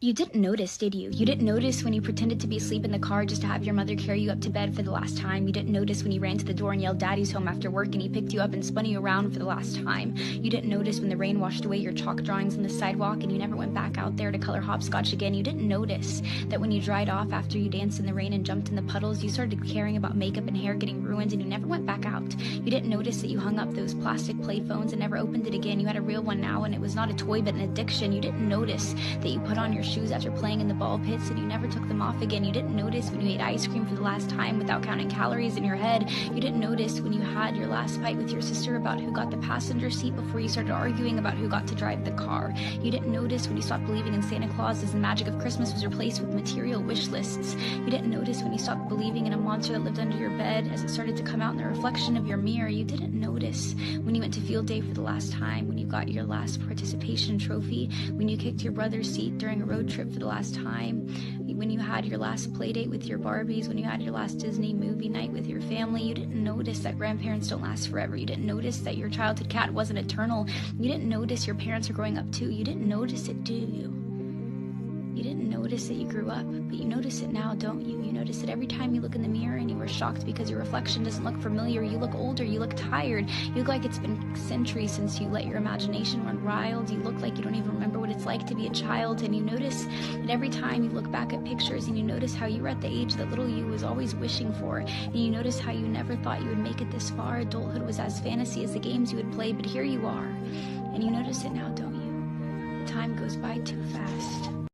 You didn't notice, did you? You didn't notice when you pretended to be asleep in the car just to have your mother carry you up to bed for the last time. You didn't notice when you ran to the door and yelled "Daddy's home" after work and he picked you up and spun you around for the last time. You didn't notice when the rain washed away your chalk drawings on the sidewalk and you never went back out there to color hopscotch again. You didn't notice that when you dried off after you danced in the rain and jumped in the puddles, you started caring about makeup and hair getting ruined and you never went back out. You didn't notice that you hung up those plastic play phones and never opened it again. You had a real one now and it was not a toy but an addiction. You didn't notice that you put on your shoes after playing in the ball pits and you never took them off again. You didn't notice when you ate ice cream for the last time without counting calories in your head. You didn't notice when you had your last fight with your sister about who got the passenger seat before you started arguing about who got to drive the car. You didn't notice when you stopped believing in Santa Claus as the magic of Christmas was replaced with material wish lists. You didn't notice when you stopped believing in a monster that lived under your bed as it started to come out in the reflection of your mirror. You didn't notice when you went to field day for the last time, when you got your last participation trophy, when you kicked your brother's seat during a road trip for the last time, when you had your last play date with your Barbies, when you had your last Disney movie night with your family. You didn't notice that grandparents don't last forever. You didn't notice that your childhood cat wasn't eternal. You didn't notice your parents are growing up too. You didn't notice it, do you? You didn't notice that you grew up, but you notice it now, don't you? You notice it every time you look in the mirror and you were shocked because your reflection doesn't look familiar. You look older, you look tired, you look like it's been centuries since you let your imagination run wild. You look like you don't even remember what it's like to be a child, and you notice that every time you look back at pictures and you notice how you were at the age that little you was always wishing for, and you notice how you never thought you would make it this far. Adulthood was as fantasy as the games you would play, but here you are, and you notice it now, don't you? The time goes by too fast.